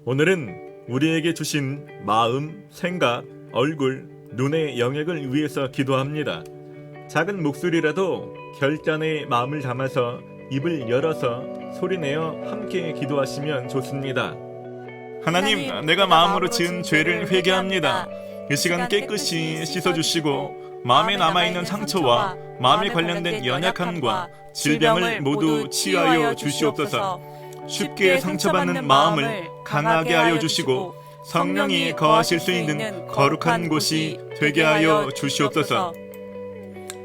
오늘은 우리에게 주신 마음, 생각, 얼굴, 눈의 영역을 위해서 기도합니다. 작은 목소리라도 결단의 마음을 담아서 입을 열어서 소리내어 함께 기도하시면 좋습니다. 하나님, 내가 마음으로 지은 죄를 회개합니다. 이 시간 깨끗이 씻어주시고 마음에 남아있는 상처와 마음에 관련된 연약함과 질병을 모두 치유하여 주시옵소서. 쉽게 상처받는 마음을 강하게 하여 주시고 성령이 거하실 수 있는 거룩한 곳이 되게 하여 주시옵소서.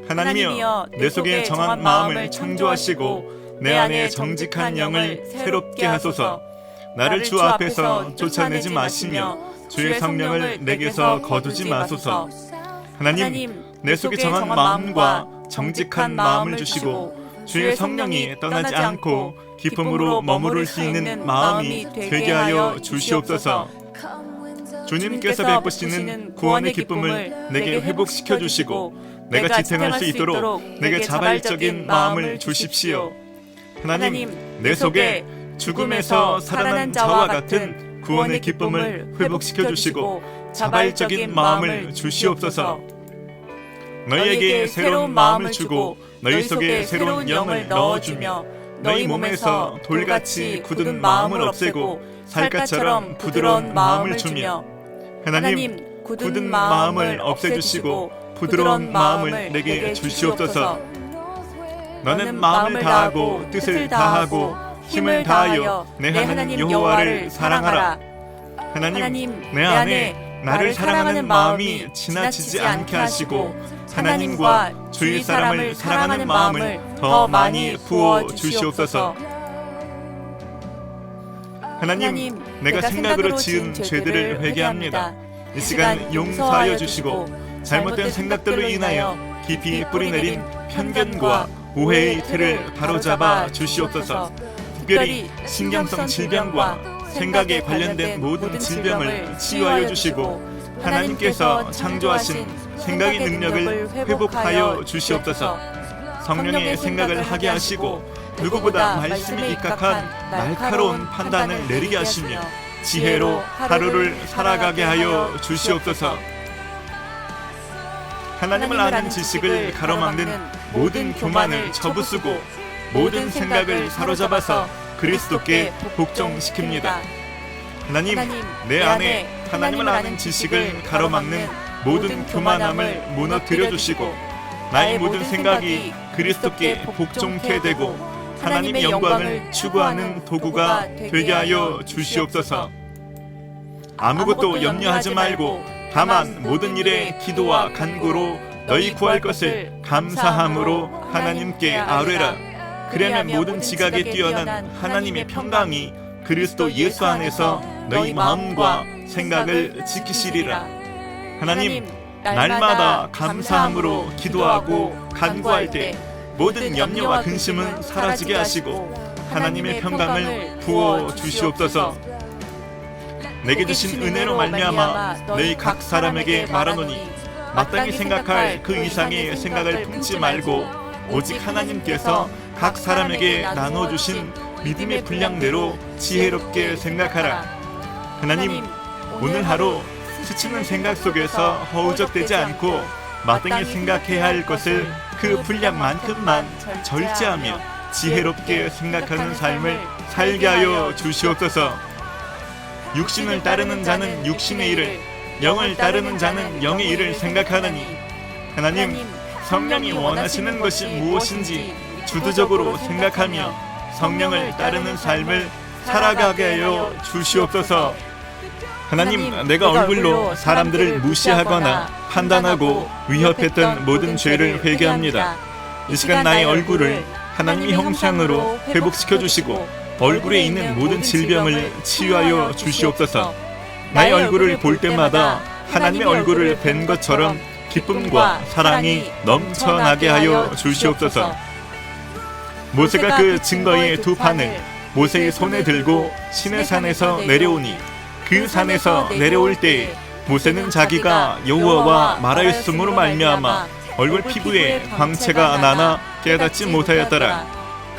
하나님이여, 내 속에 정한 마음을 창조하시고 내 안에 정직한 영을 새롭게 하소서. 나를 주 앞에서 쫓아내지 마시며 주의 성령을 내게서 거두지 마소서. 하나님, 내 속에 정한 마음과 정직한 마음을 주시고 주의 성령이 떠나지 않고 기쁨으로 머무를 수 있는 마음이 되게 하여 주시옵소서. 주님께서 베푸시는 구원의 기쁨을 내게 회복시켜 주시고 내가 지탱할 수 있도록 내게 자발적인 마음을 주십시오. 하나님, 내 속에 죽음에서 살아난 자와 같은 구원의 기쁨을 회복시켜 주시고 자발적인 마음을 주시옵소서. 너희에게 새로운 마음을 주고 너희 속에 새로운 영을 넣어주며 너희 몸에서 돌같이 굳은 마음을 없애고 살갗처럼 부드러운 마음을 주며 하나님, 굳은 마음을 없애주시고 부드러운 마음을 내게 주시옵소서. 너는 마음을 다하고 뜻을 다하고 힘을 다하여 내 하나님 여호와를 사랑하라. 하나님, 내 안에 나를 사랑하는 마음이 지나치지 않게 하시고 하나님과 주위 사람을 사랑하는 마음을 더 많이 부어 주시옵소서. 하나님, 내가 생각으로 지은 죄들을 회개합니다. 이 시간 용서하여 주시고 잘못된 생각들로 인하여 깊이 뿌리내린 편견과 오해의 틀을 바로잡아 주시옵소서. 특별히 신경성 질병과 생각에 관련된 모든 질병을 치유하여 주시고 하나님께서 창조하신 생각의 능력을 회복하여 주시옵소서. 성령의 생각을 하게 하시고 누구보다 말씀에 입각한 날카로운 판단을 내리게 하시며 지혜로 하루를 살아가게 하여 주시옵소서. 하나님을 아는 지식을 가로막는 모든 교만을 접으시고 모든 생각을 사로잡아서 그리스도께 복종시킵니다. 하나님, 내 안에 하나님을 아는 지식을 가로막는 모든 교만함을 무너뜨려 주시고 나의 모든 생각이 그리스도께 복종케 되고 하나님의 영광을 추구하는 도구가 되게 하여 주시옵소서. 아무것도 염려하지 말고 다만 모든 일에 기도와 간구로 너희 구할 것을 감사함으로 하나님께 아뢰라. 그러면 모든 지각에 뛰어난 하나님의 평강이 그리스도 예수 안에서 너희 마음과 생각을 지키시리라. 하나님, 날마다 감사함으로 기도하고 간구할 때 모든 염려와 근심은 사라지게 하시고 하나님의 평강을 부어 주시옵소서. 내게 주신 은혜로 말미암아 너희 각 사람에게 말하노니 마땅히 생각할 그 이상의 생각을 품지 말고 오직 하나님께서 각 사람에게 나눠주신 믿음의 분량대로 지혜롭게 생각하라. 하나님, 오늘 하루 스치는 생각 속에서 허우적대지 않고 마땅히 생각해야 할 것을 그 분량만큼만 절제하며 지혜롭게 생각하는 삶을 살게 하여 주시옵소서. 육신을 따르는 자는 육신의 일을, 영을 따르는 자는 영의 일을 생각하느니 하나님, 성령이 원하시는 것이 무엇인지 주도적으로 생각하며 성령을 따르는 삶을 살아가게 하여 주시옵소서. 하나님, 내가 얼굴로 사람들을 무시하거나 판단하고 위협했던 모든 죄를 회개합니다. 이 시간 나의 얼굴을 하나님의 형상으로 회복시켜 주시고 얼굴에 있는 모든 질병을 치유하여 주시옵소서. 나의 얼굴을 볼 때마다 하나님의 얼굴을 뵌 것처럼 기쁨과 사랑이 넘쳐나게 하여 주시옵소서. 모세가 그 증거의 두 판을 모세의 손에 들고 시내산에서 내려오니 그 산에서 내려올 때에 모세는 자기가 여호와와 말하였음으로 말미암아 얼굴 피부에 광채가 나나 깨닫지 못하였더라.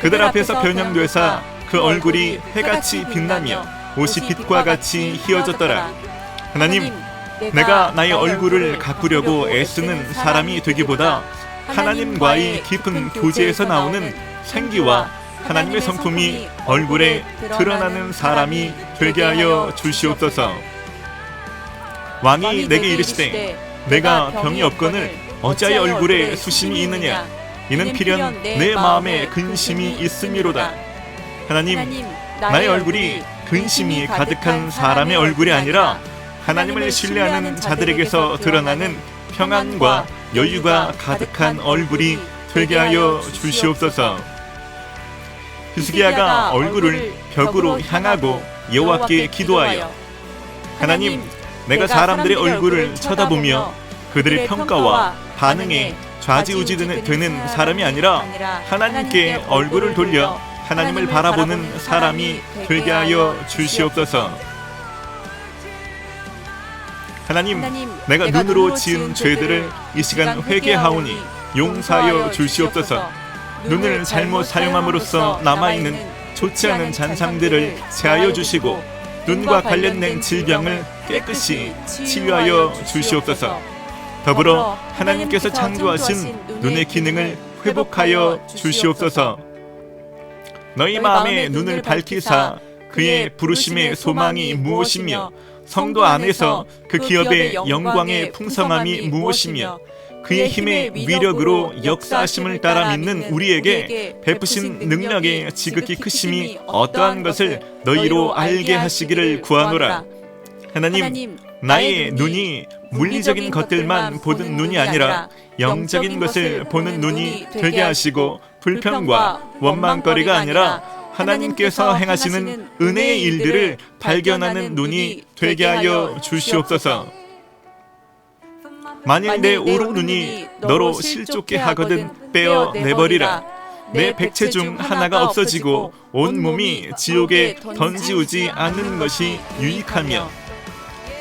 그들 앞에서 변형되사 그 얼굴이 해같이 빛나며 옷이 빛과 같이 희어졌더라. 하나님, 내가 나의 얼굴을 가꾸려고 애쓰는 사람이 되기보다 하나님과의 깊은 교제에서 나오는 생기와 하나님의 성품이 얼굴에 드러나는 사람이 되게 하여 주시옵소서. 왕이 내게 이르시되 내가 병이 없거늘 어찌하여 얼굴에 수심이 있느냐? 이는 필연 내 마음에 근심이 있음이로다. 하나님, 나의 얼굴이 근심이 가득한 사람의 얼굴이 아니라 하나님을 신뢰하는 자들에게서 드러나는 평안과 여유가 가득한 얼굴이 되게 하여 주시옵소서. 히스기야가 얼굴을 벽으로 향하고 여호와께 기도하여 하나님, 내가 사람들의 얼굴을 쳐다보며 그들의 평가와 반응에 좌지우지 되는 사람이 아니라 하나님께 얼굴을 돌려 하나님을 바라보는 사람이 되게 하여 주시옵소서. 하나님, 내가 눈으로 지은 죄들을 이 시간 회개하오니 용서하여 주시옵소서. 눈을 잘못 사용함으로써 남아있는 좋지 않은 잔상들을 제하여 주시고 눈과 관련된 질병을 깨끗이 치유하여 주시옵소서. 더불어 하나님께서 창조하신 눈의 기능을 회복하여 주시옵소서. 너희 마음의 눈을 밝히사 그의 부르심의 소망이 무엇이며 성도 안에서 그 기업의 영광의 풍성함이 무엇이며 그의 힘의 위력으로 역사하심을 따라 믿는 우리에게 베푸신 능력의 지극히 크심이 어떠한 것을 너희로 알게 하시기를 구하노라. 하나님, 나의 눈이 물리적인 것들만 보는 눈이 아니라 영적인 것을 보는 눈이 되게 하시고 불평과 원망거리가 아니라 하나님께서 행하시는 은혜의 일들을 발견하는 눈이 되게 하여 주시옵소서. 만일 내 오른 눈이 너로 실족게 하거든 빼어내버리라. 내 백체 중 하나가 없어지고 온 몸이 지옥에 던지우지 않는 것이 유익하며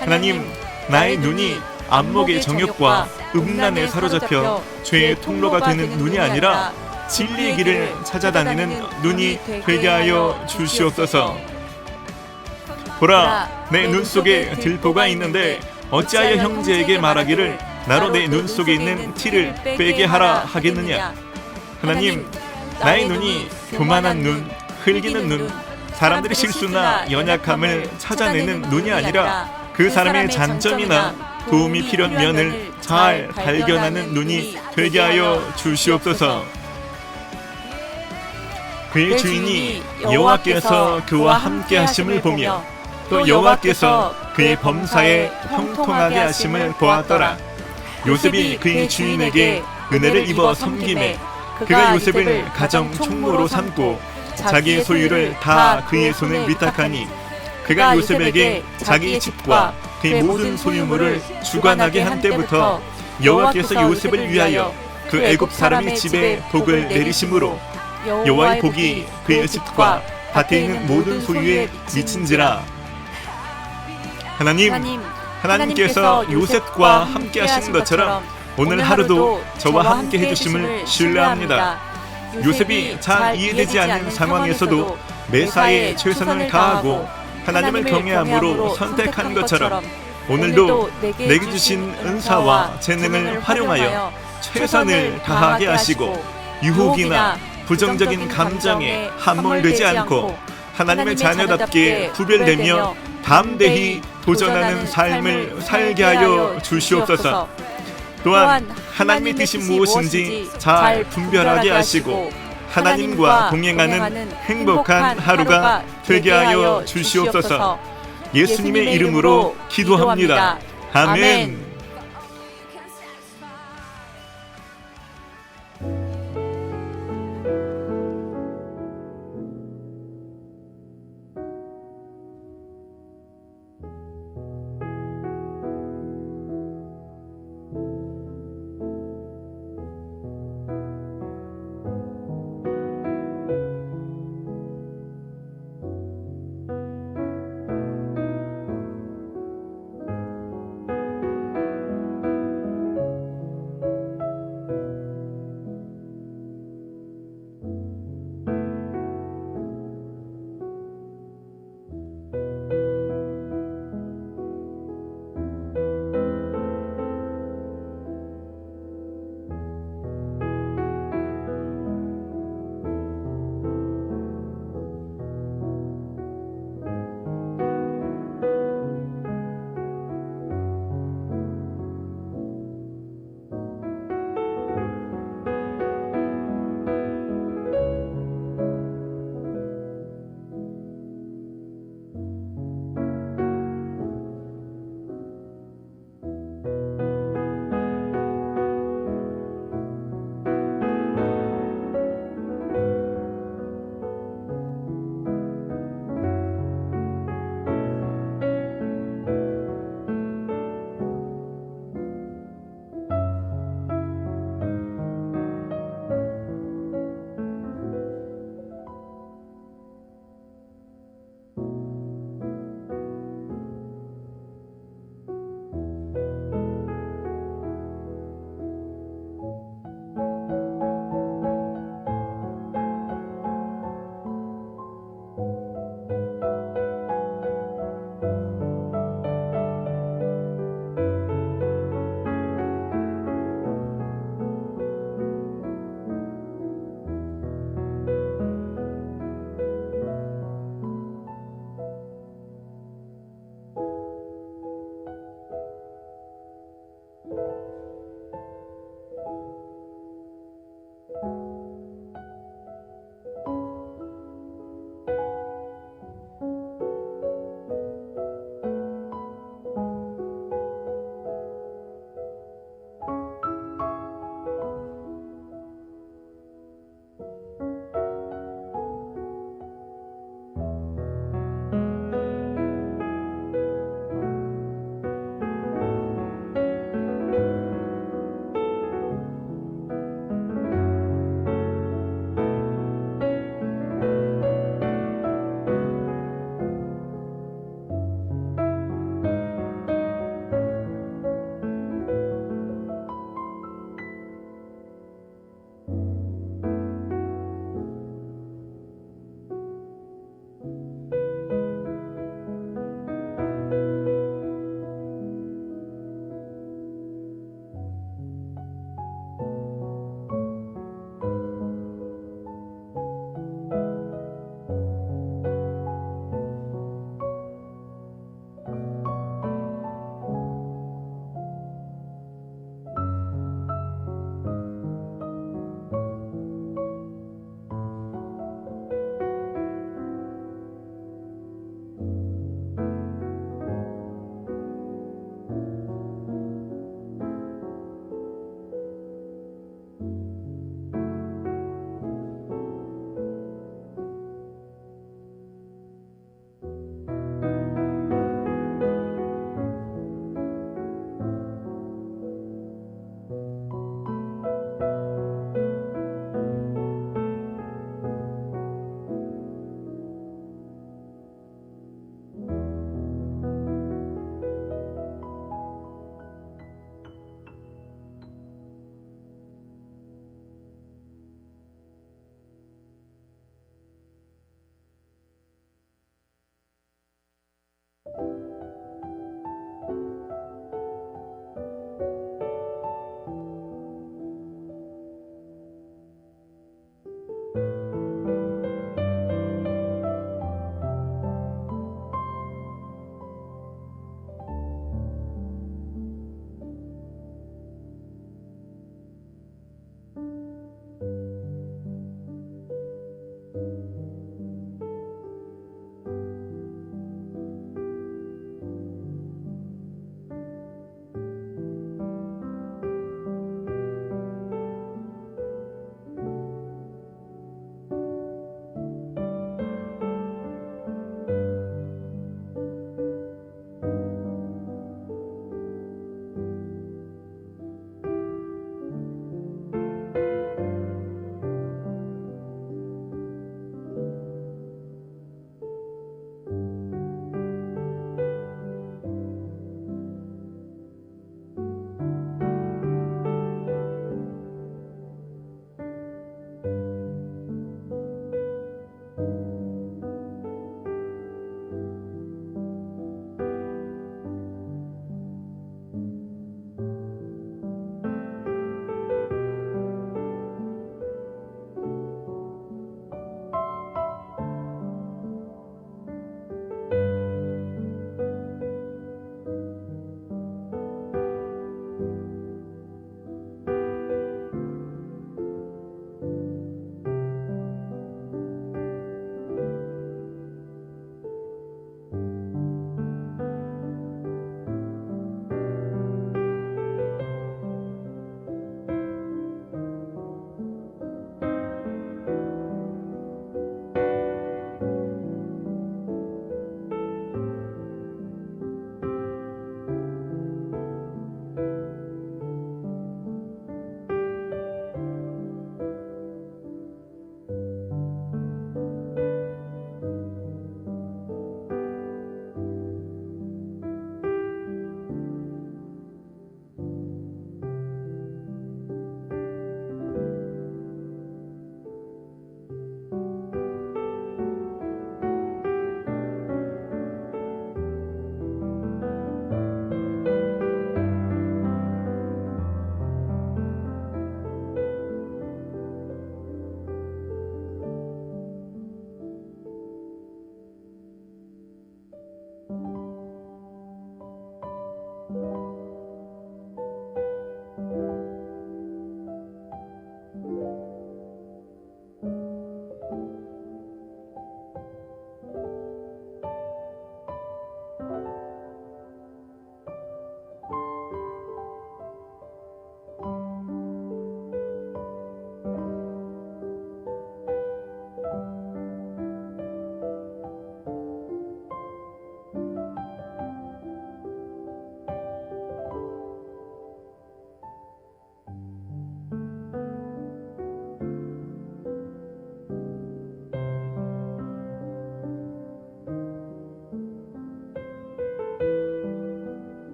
하나님, 나의 눈이 안목의 정욕과 음란에 사로잡혀 죄의 통로가 되는 눈이 아니라 진리의 길을 찾아다니는 눈이 되게 하여 주시옵소서. 보라, 내 눈 속에 들보가 있는데 어찌하여 형제에게 말하기를 나로 내 눈 속에 있는 티를 빼게 하라 하겠느냐? 하나님, 나의 눈이 교만한 눈, 흘기는 눈, 사람들의 실수나 연약함을 찾아내는 눈이 아니라 그 사람의 장점이나 도움이 필요한 면을 잘 발견하는 눈이 되게 하여 주시옵소서. 그의 주인이 여호와께서 그와 함께 하심을 보며 또 여호와께서 그의 범사에 형통하게 하심을 보았더라. 요셉이 그의 주인에게 은혜를 입어 섬김에 그가 요셉을 가정 총무로 삼고 자기의 소유를 다 그의 손에 위탁하니 그가 요셉에게 자기의 집과 그의 모든 소유물을 주관하게 한 때부터 여호와께서 요셉을 위하여 그 애굽 사람의 집에 복을 내리심으로 여호와의 복이 그의 집과 밭에 있는 모든 소유에 미친지라. 하나님께서 요셉과 함께 하신 것처럼 오늘 하루도 저와 함께 해주심을 신뢰합니다. 요셉이 잘 이해되지 않는 상황에서도 매사에 최선을 다하고 하나님을 경외함으로 선택한 것처럼 오늘도 내게 주신 은사와 재능을 활용하여 최선을 다하게 하시고 유혹이나 부정적인 감정에 함몰되지 않고 하나님의 자녀답게 구별되며 담대히 도전하는 삶을 살게 하여 주시옵소서. 또한 하나님의 뜻이 무엇인지 잘 분별하게 하시고 하나님과 동행하는 행복한 하루가 되게 하여 주시옵소서. 예수님의 이름으로 기도합니다. 아멘.